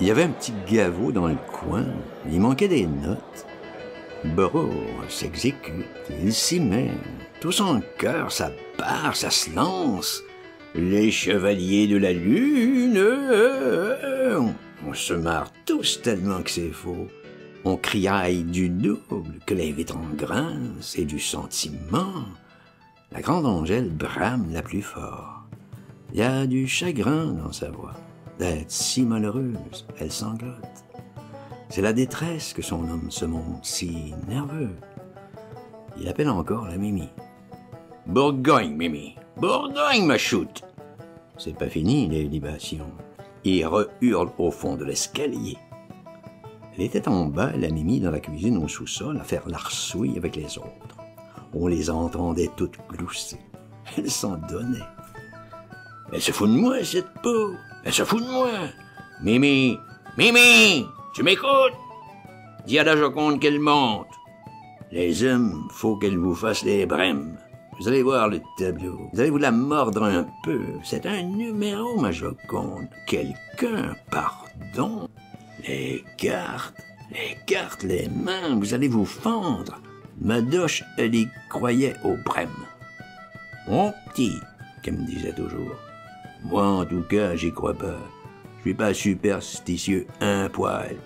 Il y avait un petit gaveau dans le coin. Il manquait des notes. Bro s'exécute, il s'y met. Tout son cœur, ça part, ça se lance. Les chevaliers de la lune. On se marre tous tellement que c'est faux. On criaille du double, que les vitres en grincent, et du sentiment. La grande Angèle brame la plus fort. Il y a du chagrin dans sa voix. D'être si malheureuse, elle sanglote. C'est la détresse que son homme se montre si nerveux. Il appelle encore la Mimi. « Bourgogne, Mimi! Bourgogne, ma choute! » C'est pas fini, les libations. Il re-hurle au fond de l'escalier. Elle était en bas, la Mimi, dans la cuisine au sous-sol, à faire l'arsouille avec les autres. On les entendait toutes glousser. Elle s'en donnait. « Elle se fout de moi, cette peau! Elle se fout de moi! Mimi! Mimi! Tu m'écoutes? Dis à la Joconde qu'elle monte. Les hommes, faut qu'elle vous fasse les brèmes. Vous allez voir le tableau. Vous allez vous la mordre un peu. C'est un numéro, ma Joconde. Quelqu'un, pardon. Les cartes, les mains, vous allez vous fendre. Madoche, elle y croyait aux brèmes. Mon petit, qu'elle me disait toujours. Moi, en tout cas, j'y crois pas. Je suis pas superstitieux un poil.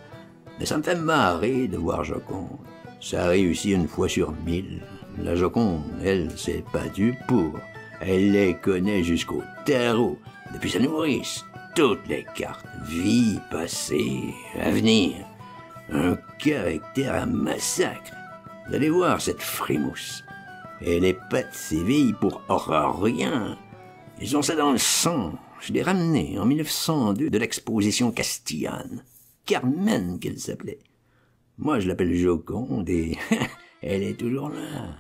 Mais ça me fait marrer de voir Joconde. Ça réussit une fois sur 1000. La Joconde, elle, c'est pas du pour. Elle les connaît jusqu'au tarot. Depuis sa nourrice, toutes les cartes. Vie, passé, avenir. Un caractère à massacre. Vous allez voir cette frimousse. Elle est pas de séville pour rien. Ils ont ça dans le sang. Je l'ai ramené en 1902 de l'exposition castillane. Carmen qu'elle s'appelait. Moi, je l'appelle Joconde et elle est toujours là.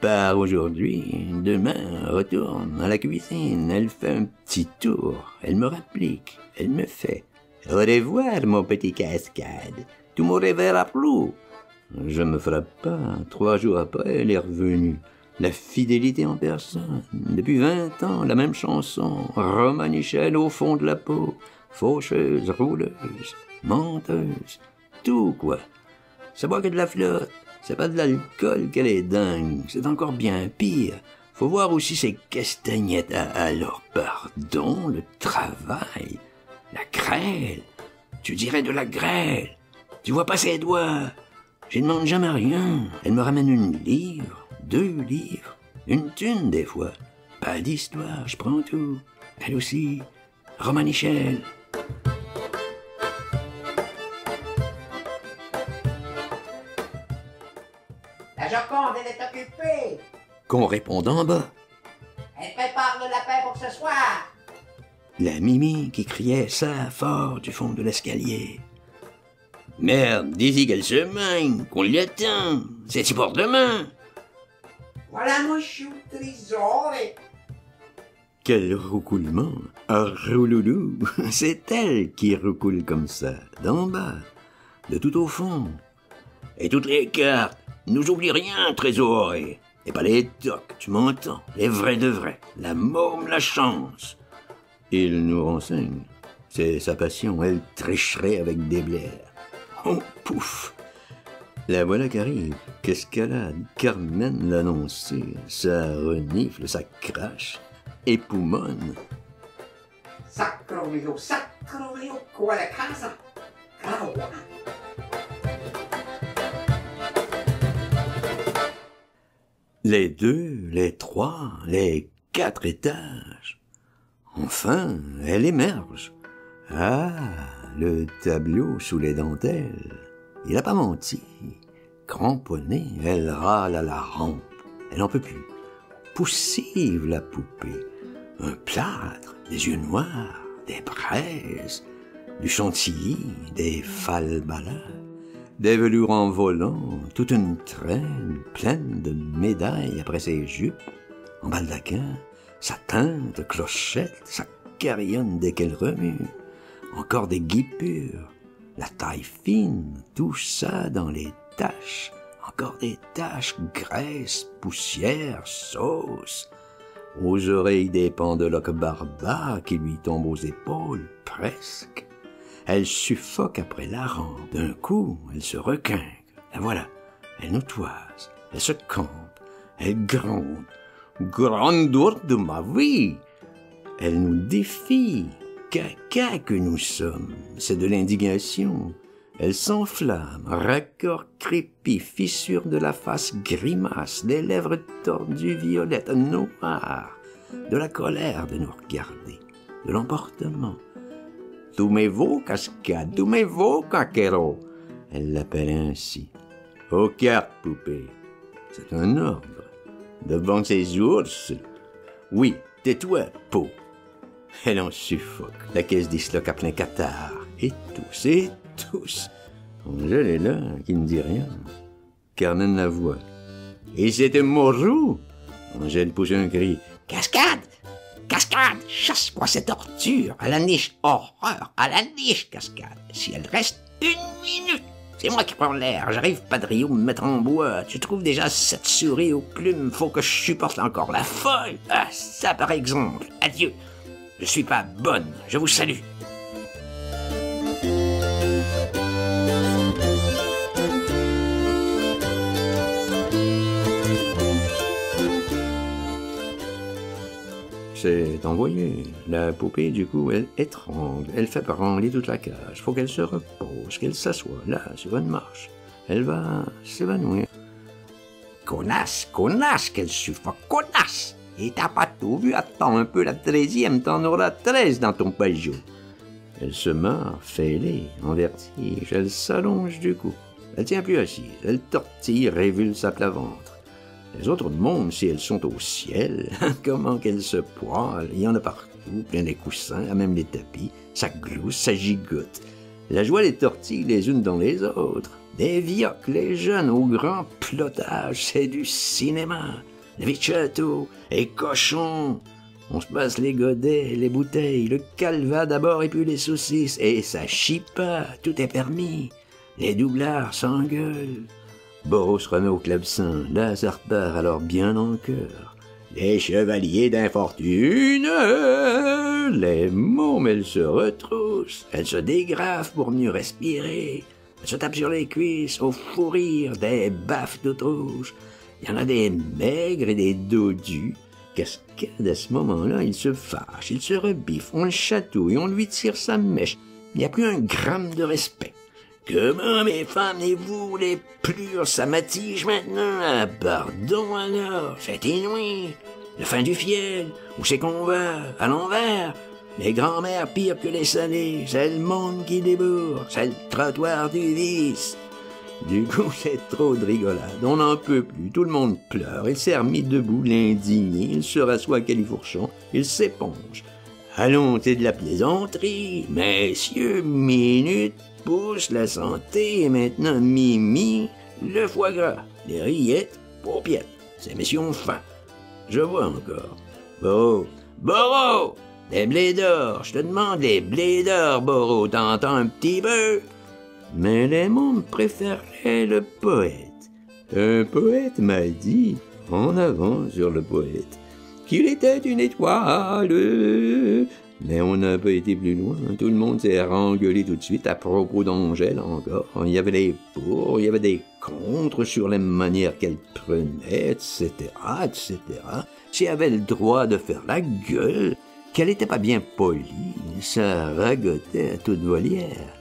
Part aujourd'hui, demain, retourne à la cuisine. Elle fait un petit tour. Elle me réplique. Elle me fait « Au revoir, mon petit cascade. Tu me reverras plus. » Je me frappe pas. 3 jours après, elle est revenue. La fidélité en personne. Depuis 20 ans, la même chanson. Romanichel au fond de la peau. Faucheuse, rouleuse, menteuse. Tout, quoi. Ça boit que de la flotte. C'est pas de l'alcool qu'elle est dingue. C'est encore bien pire. Faut voir aussi ses castagnettes. Alors, pardon, le travail. La grêle. Tu dirais de la grêle. Tu vois pas ses doigts. Je ne demande jamais rien. Elle me ramène 1 livre. 2 livres, 1 thune des fois. Pas d'histoire, je prends tout. Elle aussi, Romanichel. La Joconde, elle est occupée. Qu'on réponde en bas. Elle prépare le lapin pour ce soir. La Mimi qui criait ça fort du fond de l'escalier. Merde, dis-y qu'elle se mène, qu'on l'y attend. C'est-y pour demain. Voilà mon chou trésor. Quel roucoulement! Un rouloulou! C'est elle qui roucoule comme ça, d'en bas, de tout au fond. Et toutes les cartes, nous oublie rien, trésorier. Et pas les tocs, tu m'entends? Les vrais de vrais, la môme, la chance. Il nous renseigne. C'est sa passion, elle tricherait avec des blaires. Oh, pouf! La voilà qui arrive, qu'escalade, Carmen l'annonçait, ça renifle, ça crache, époumonne. Sacro mio, quale casa. Bravo. Les 2, les 3, les 4 étages. Enfin, elle émerge. Ah, le tableau sous les dentelles. Il n'a pas menti. Cramponnée, elle râle à la rampe. Elle n'en peut plus. Poussive, la poupée. Un plâtre, des yeux noirs, des braises, du chantilly, des falbalas, des velours en volant, toute une traîne pleine de médailles après ses jupes, en baldaquin, sa teinte, clochette, sa carillonne dès qu'elle remue, encore des guipures, la taille fine, tout ça dans les taches, encore des taches, graisse, poussière, sauce, aux oreilles des pendeloques barbares qui lui tombent aux épaules, presque. Elle suffoque après la rampe. D'un coup, elle se requinque. La voilà. Elle nous toise. Elle se campe. Elle gronde. Grandeur de ma vie! Elle nous défie. Caca que nous sommes. C'est de l'indignation. Elle s'enflamme, raccord crépi, fissure de la face, grimace, des lèvres tordues violettes, noires, de la colère de nous regarder, de l'emportement. Toumez-vous, cascade, toumez-vous, caquero. Elle l'appelle ainsi. Aux cartes, poupée. C'est un ordre. Devant ces ours. Oui, tais-toi, peau. Elle en suffoque. La caisse disloque à plein cathare. Et tous. Angèle est là, qui ne dit rien. Carmen la voit. Et c'était Morou. Angèle pousse un cri. Cascade! Cascade! Chasse-moi cette ordure! À la niche, horreur! À la niche, Cascade! Si elle reste 1 minute, c'est moi qui prends l'air. J'arrive pas de Rio me mettre en bois. Tu trouves déjà cette souris aux plumes? Faut que je supporte encore la folle. Ah, ça par exemple. Adieu. Je suis pas bonne. Je vous salue. C'est envoyé. La poupée, du coup, elle étrangle. Elle fait branler toute la cage. Faut qu'elle se repose, qu'elle s'assoie, là, sur une marche. Elle va s'évanouir. Connasse, qu'elle suffoque, connasse! Et t'as pas tout vu? Attends un peu la 13e, t'en auras 13 dans ton Peugeot. Elle se marre, fêlée, en vertige. Elle s'allonge du cou. Elle tient plus assise. Elle tortille, révulse à plat ventre. Les autres mômes, si elles sont au ciel, comment qu'elles se poilent. Il y en a partout, plein les coussins, même les tapis. Ça glousse, ça gigote. La joie les tortille les unes dans les autres. Des vioques, les jeunes, au grand plotage, c'est du cinéma. Les vichottos, les cochons. On se passe les godets, les bouteilles, le calva d'abord et puis les saucisses. Et ça chie pas, tout est permis. Les doublards s'engueulent. Boros se remet au clavecin, là ça repart alors bien en cœur. Les chevaliers d'infortune, les mômes, elles se retroussent, elles se dégrafent pour mieux respirer, elles se tapent sur les cuisses, au fou rire, des baffes d'autruche. Il y en a des maigres et des dodus. Cascade, à ce moment-là, il se fâche, il se rebiffe, on le chatouille, on lui tire sa mèche. Il n'y a plus un gramme de respect. Comment, mes femmes, et vous, les plures, ça m'attige maintenant? Ah, pardon alors, c'est inouï. La fin du fiel, où c'est qu'on va? À l'envers. Les grands-mères pires que les salés, c'est le monde qui débourre, c'est le trottoir du vice. Du coup, c'est trop de rigolade, on n'en peut plus, tout le monde pleure, il s'est remis debout, l'indigné, il se rassoit à califourchon, il s'éponge. Allons, c'est de la plaisanterie, messieurs, minute, pousse, la santé, et maintenant mimi, le foie gras, les rillettes, paupiètes, ces messieurs ont faim. Je vois encore. Boro, les blés d'or, je te demande les blés d'or, Boro, t'entends un petit peu? Mais les mômes préféraient le poète. Un poète m'a dit, en avant sur le poète, qu'il était une étoile. Mais on n'a pas été plus loin. Tout le monde s'est rengueulé tout de suite à propos d'Angèle encore. Il y avait des pour, il y avait des contre sur les manières qu'elle prenait, etc., etc. Si elle avait le droit de faire la gueule, qu'elle n'était pas bien polie, ça ragotait à toute volière.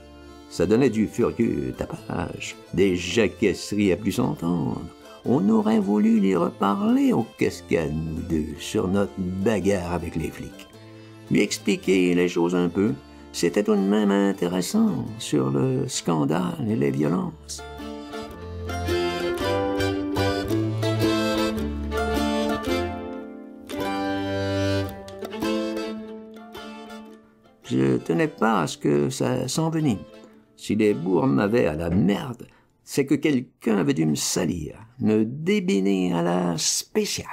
Ça donnait du furieux tapage, des jaquesseries à plus s'entendre. On aurait voulu lui reparler aux cascades, nous deux, sur notre bagarre avec les flics. Lui expliquer les choses un peu, c'était tout de même intéressant sur le scandale et les violences. Je tenais pas à ce que ça s'envenime. Si les bourgs m'avaient à la merde, c'est que quelqu'un avait dû me salir, me débiner à la spéciale.